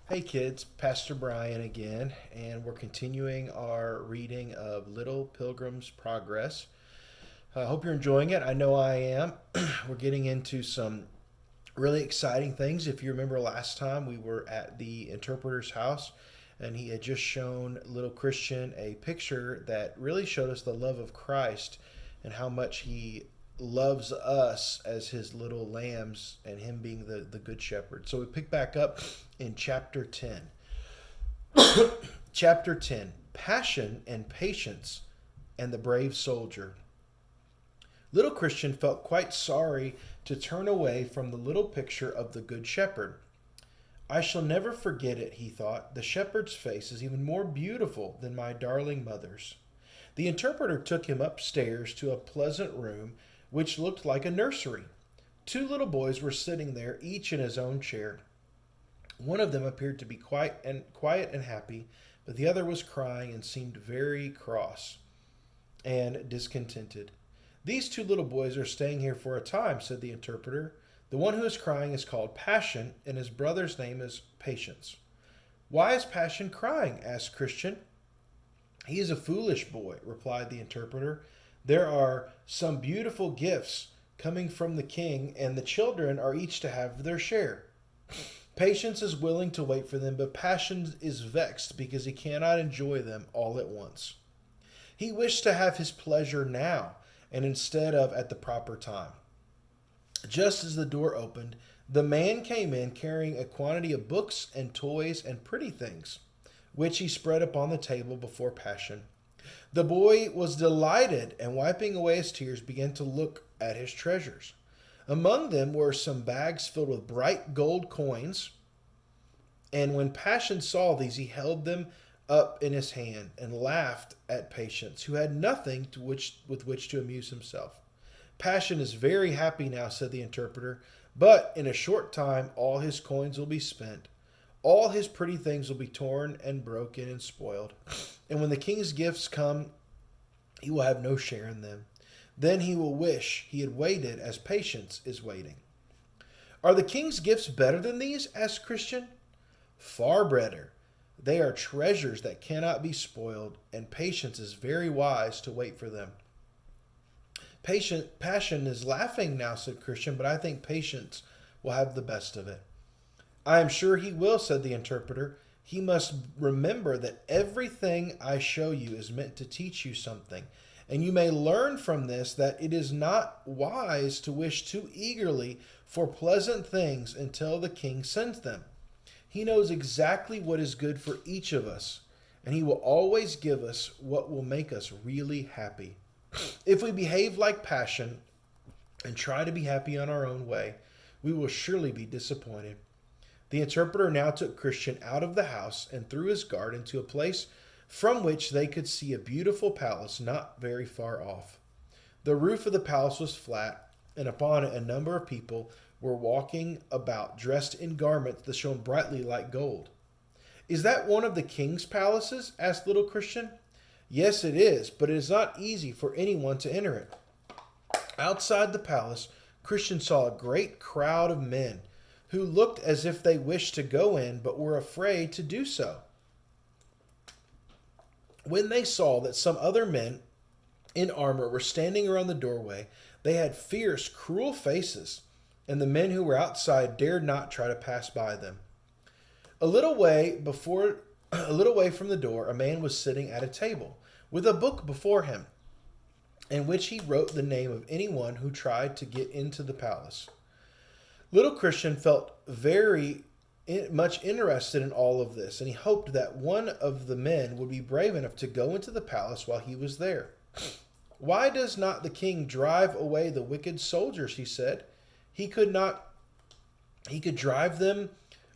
Hey kids, Pastor Brian again, and we're continuing our reading of Little Pilgrims Progress. I hope you're enjoying it. I know I am. We're getting into some really exciting things. If you remember last time, we were at the interpreter's house, and he had just shown little Christian a picture that really showed us the love of Christ and how much he loves us as his little lambs and him being the good shepherd. So we pick back up in chapter 10. Chapter 10, Passion and Patience and the Brave Soldier. Little Christian felt quite sorry to turn away from the little picture of the Good Shepherd. I shall never forget it, he thought. The shepherd's face is even more beautiful than my darling mother's. The interpreter took him upstairs to a pleasant room which looked like a nursery. Two little boys were sitting there, each in his own chair. One of them appeared to be quiet and happy, but the other was crying and seemed very cross and discontented. These two little boys are staying here for a time, said the interpreter. The one who is crying is called Passion, and his brother's name is Patience. Why is Passion crying? Asked Christian. He is a foolish boy, replied the interpreter. There are some beautiful gifts coming from the king, and the children are each to have their share. Patience is willing to wait for them, but Passion is vexed because he cannot enjoy them all at once. He wished to have his pleasure now, and instead of at the proper time. Just as the door opened, the man came in carrying a quantity of books and toys and pretty things, which he spread upon the table before Passion. The boy was delighted, and wiping away his tears, began to look at his treasures. Among them were some bags filled with bright gold coins, and when Passion saw these, he held them up in his hand and laughed at Patience, who had nothing with which to amuse himself. Passion is very happy now, said the interpreter, but in a short time all his coins will be spent. All his pretty things will be torn and broken and spoiled. And when the king's gifts come, he will have no share in them. Then he will wish he had waited as Patience is waiting. Are the king's gifts better than these? Asked Christian. Far better. They are treasures that cannot be spoiled, and Patience is very wise to wait for them. Passion is laughing now, said Christian, but I think Patience will have the best of it. I am sure he will, said the interpreter. He must remember that everything I show you is meant to teach you something, and you may learn from this that it is not wise to wish too eagerly for pleasant things until the king sends them. He knows exactly what is good for each of us, and he will always give us what will make us really happy. If we behave like Passion and try to be happy on our own way, we will surely be disappointed. The interpreter now took Christian out of the house and through his garden to a place from which they could see a beautiful palace not very far off. The roof of the palace was flat, and upon it a number of people were walking about, dressed in garments that shone brightly like gold. Is that one of the king's palaces? Asked little Christian. Yes, it is, but it is not easy for anyone to enter it. Outside the palace, Christian saw a great crowd of men who looked as if they wished to go in but were afraid to do so. When they saw that some other men in armor were standing around the doorway, they had fierce, cruel faces, and the men who were outside dared not try to pass by them. A little way from the door, a man was sitting at a table with a book before him, in which he wrote the name of anyone who tried to get into the palace. Little Christian felt very much interested in all of this, and he hoped that one of the men would be brave enough to go into the palace while he was there. Why does not the king drive away the wicked soldiers? He said. He could drive them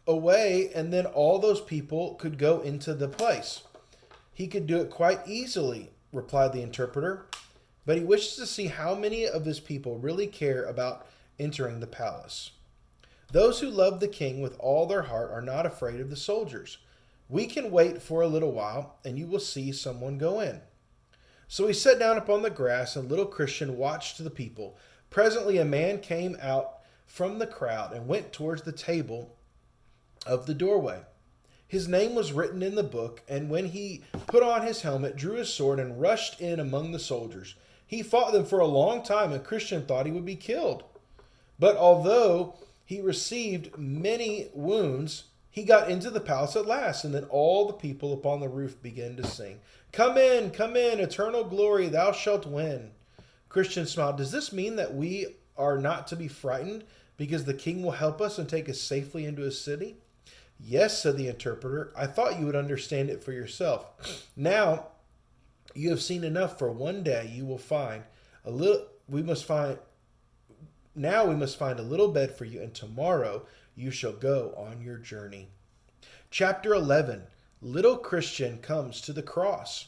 away, and then all those people could go into the place. He could do it quite easily, replied the interpreter, but he wishes to see how many of his people really care about entering the palace. Those who love the king with all their heart are not afraid of the soldiers. We can wait for a little while, and you will see someone go in. So he sat down upon the grass, and little Christian watched the people. Presently a man came out from the crowd and went towards the table of the doorway. His name was written in the book, and when he put on his helmet, drew his sword, and rushed in among the soldiers, he fought them for a long time, and Christian thought he would be killed. But although he received many wounds, he got into the palace at last, and then all the people upon the roof began to sing, come in, eternal glory, thou shalt win." Christian smiled. "Does this mean that we are not to be frightened because the king will help us and take us safely into his city?" "Yes," said the interpreter. "I thought you would understand it for yourself. Now you have seen enough for one day. You will find a little. We must find a little bed for you, and tomorrow you shall go on your journey." Chapter 11. Little Christian comes to the cross.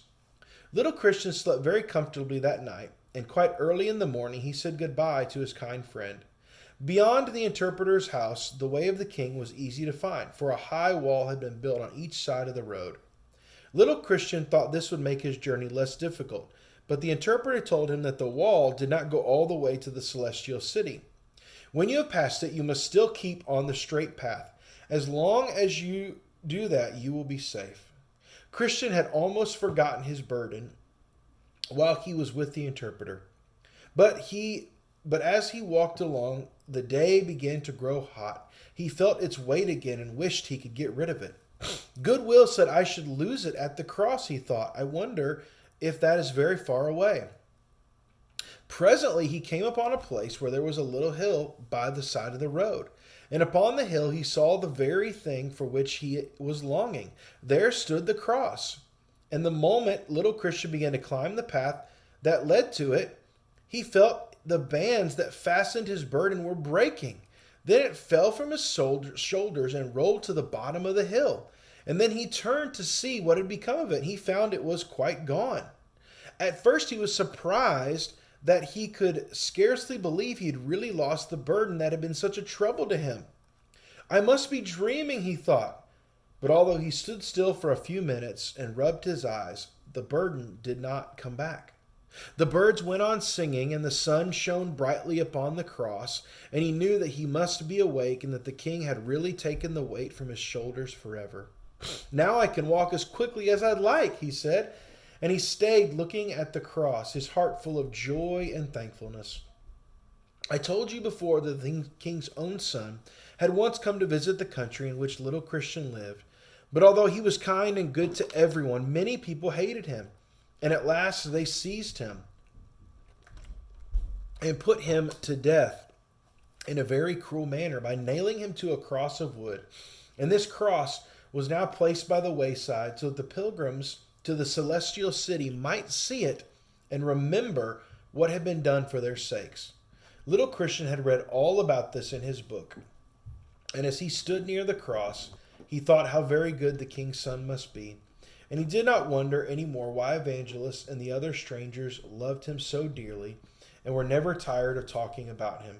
Little Christian slept very comfortably that night, and quite early in the morning he said goodbye to his kind friend. Beyond the interpreter's house, the way of the king was easy to find, for a high wall had been built on each side of the road. Little Christian thought this would make his journey less difficult, but the interpreter told him that the wall did not go all the way to the celestial city. When you have passed it, you must still keep on the straight path. As long as you do that, you will be safe. Christian had almost forgotten his burden while he was with the interpreter. But as he walked along, the day began to grow hot. He felt its weight again and wished he could get rid of it. Goodwill said I should lose it at the cross, he thought. I wonder if that is very far away. Presently he came upon a place where there was a little hill by the side of the road. And upon the hill he saw the very thing for which he was longing. There stood the cross. And the moment little Christian began to climb the path that led to it, he felt the bands that fastened his burden were breaking. Then it fell from his shoulders and rolled to the bottom of the hill. And then he turned to see what had become of it. He found it was quite gone. At first he was surprised that he could scarcely believe he had really lost the burden that had been such a trouble to him. I must be dreaming, he thought. But although he stood still for a few minutes and rubbed his eyes, the burden did not come back. The birds went on singing, and the sun shone brightly upon the cross, and he knew that he must be awake and that the king had really taken the weight from his shoulders forever. Now I can walk as quickly as I'd like, he said, and he stayed looking at the cross, his heart full of joy and thankfulness. I told you before that the king's own son had once come to visit the country in which little Christian lived, but although he was kind and good to everyone, many people hated him. And at last they seized him and put him to death in a very cruel manner by nailing him to a cross of wood. And this cross was now placed by the wayside so that the pilgrims to the celestial city might see it and remember what had been done for their sakes. Little Christian had read all about this in his book. And as he stood near the cross, he thought how very good the king's son must be. And he did not wonder any more why Evangelist and the other strangers loved him so dearly and were never tired of talking about him.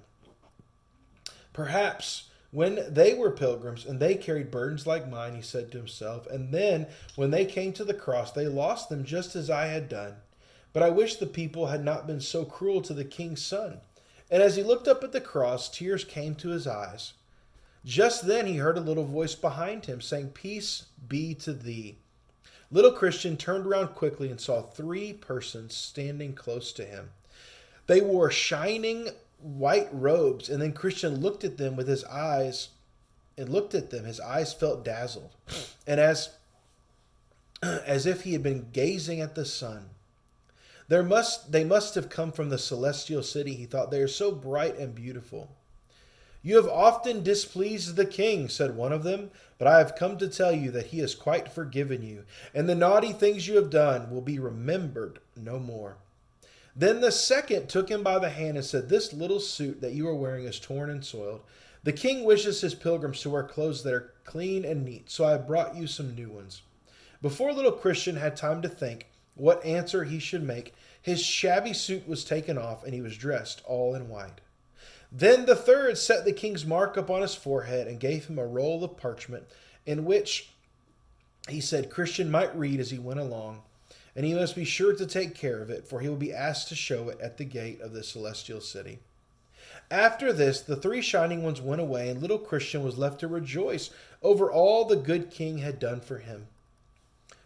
Perhaps when they were pilgrims and they carried burdens like mine, he said to himself, and then when they came to the cross, they lost them just as I had done. But I wish the people had not been so cruel to the king's son. And as he looked up at the cross, tears came to his eyes. Just then he heard a little voice behind him saying, "Peace be to thee." Little Christian turned around quickly and saw 3 persons standing close to him. They wore shining white robes, and then Christian looked at them with his eyes, his eyes felt dazzled, and as if he had been gazing at the sun. They must have come from the celestial city, he thought. They are so bright and beautiful. "You have often displeased the king," said one of them, "but I have come to tell you that he has quite forgiven you, and the naughty things you have done will be remembered no more." Then the second took him by the hand and said, "This little suit that you are wearing is torn and soiled. The king wishes his pilgrims to wear clothes that are clean and neat, so I have brought you some new ones." Before little Christian had time to think what answer he should make, his shabby suit was taken off, and he was dressed all in white. Then the third set the king's mark upon his forehead and gave him a roll of parchment in which he said Christian might read as he went along, and he must be sure to take care of it, for he will be asked to show it at the gate of the celestial city. After this, the three shining ones went away, and little Christian was left to rejoice over all the good king had done for him.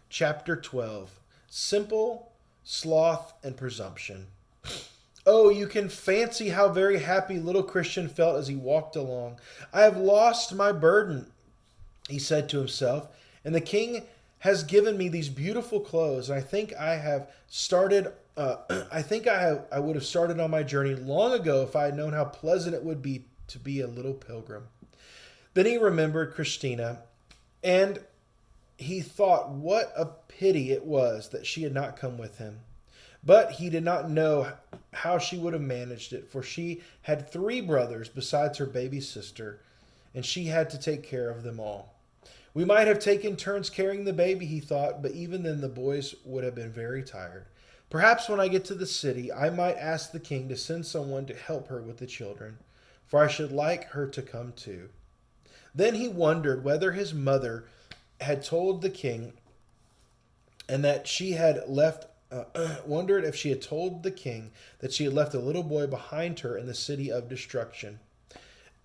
Chapter 12. Simple, Sloth, and Presumption. Oh, you can fancy how very happy little Christian felt as he walked along. I have lost my burden, he said to himself, and the king has given me these beautiful clothes. I think I have started. I would have started on my journey long ago if I had known how pleasant it would be to be a little pilgrim. Then he remembered Christina, and he thought what a pity it was that she had not come with him. But he did not know how she would have managed it, for she had 3 brothers besides her baby sister, and she had to take care of them all. We might have taken turns carrying the baby, he thought, but even then the boys would have been very tired. Perhaps when I get to the city, I might ask the king to send someone to help her with the children, for I should like her to come too. Then he wondered whether his mother had told the king and that she had left wondered if she had told the king that she had left a little boy behind her in the city of destruction,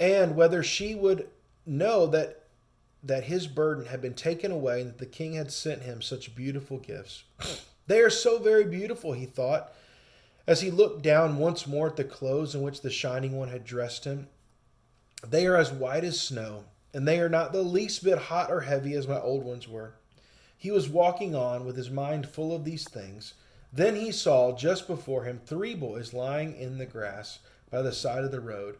and whether she would know that his burden had been taken away and that the king had sent him such beautiful gifts. They are so very beautiful, he thought, as he looked down once more at the clothes in which the Shining One had dressed him. They are as white as snow, and they are not the least bit hot or heavy as my old ones were. He was walking on with his mind full of these things. Then he saw just before him 3 boys lying in the grass by the side of the road.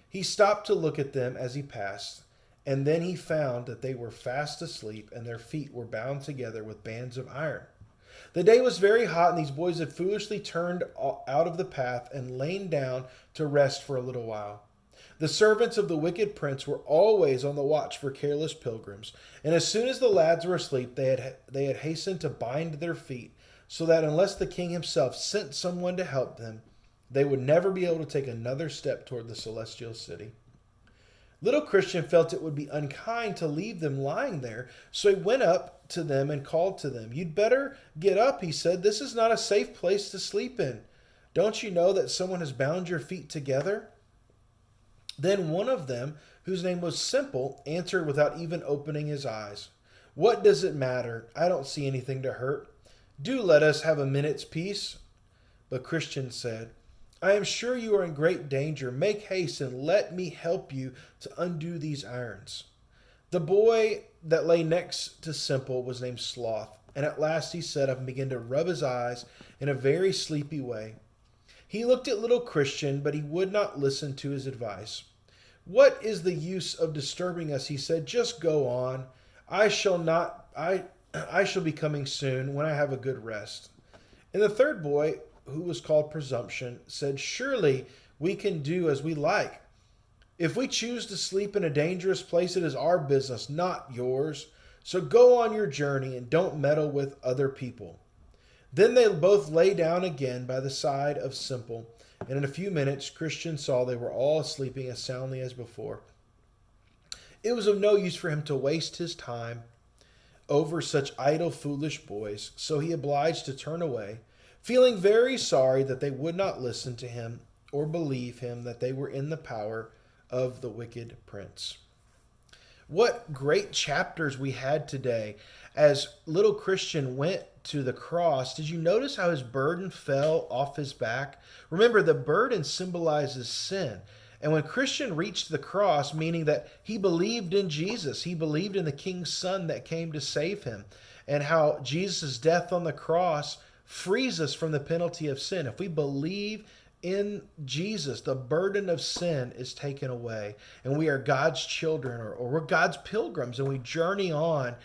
He stopped to look at them as he passed, and then he found that they were fast asleep and their feet were bound together with bands of iron. The day was very hot, and these boys had foolishly turned out of the path and lain down to rest for a little while. The servants of the wicked prince were always on the watch for careless pilgrims, and as soon as the lads were asleep, they had hastened to bind their feet, so that unless the king himself sent someone to help them, they would never be able to take another step toward the celestial city. Little Christian felt it would be unkind to leave them lying there, so he went up to them and called to them. "You'd better get up," he said. "This is not a safe place to sleep in. Don't you know that someone has bound your feet together?" Then one of them, whose name was Simple, answered without even opening his eyes, "What does it matter? I don't see anything to hurt. Do let us have a minute's peace." But Christian said, "I am sure you are in great danger. Make haste and let me help you to undo these irons." The boy that lay next to Simple was named Sloth, and at last he sat up and began to rub his eyes in a very sleepy way. He looked at little Christian, but he would not listen to his advice. "What is the use of disturbing us?" he said. "Just go on. I shall be coming soon when I have a good rest." And the third boy, who was called Presumption, said, "Surely we can do as we like. If we choose to sleep in a dangerous place, it is our business, not yours. So go on your journey and don't meddle with other people." Then they both lay down again by the side of Simple, and in a few minutes Christian saw they were all sleeping as soundly as before. It was of no use for him to waste his time over such idle, foolish boys, so he obliged to turn away, feeling very sorry that they would not listen to him or believe him that they were in the power of the wicked prince. What great chapters we had today. As little Christian went to the cross, did you notice how his burden fell off his back? Remember, the burden symbolizes sin. And when Christian reached the cross, meaning that he believed in Jesus, he believed in the King's Son that came to save him, and how Jesus' death on the cross frees us from the penalty of sin. If we believe in Jesus, the burden of sin is taken away, and we are God's children, or we're God's pilgrims, and we journey on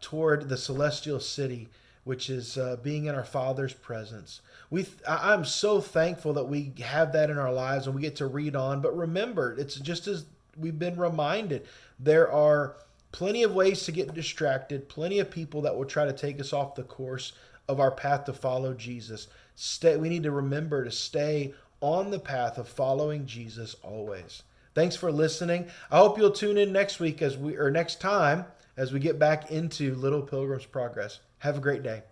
toward the celestial city, which is being in our Father's presence. I'm so thankful that we have that in our lives and we get to read on. But remember, it's just as we've been reminded, there are plenty of ways to get distracted, plenty of people that will try to take us off the course of our path to follow Jesus. We need to remember to stay on the path of following Jesus always. Thanks for listening. I hope you'll tune in next time as we get back into Little Pilgrims Progress. Have a great day.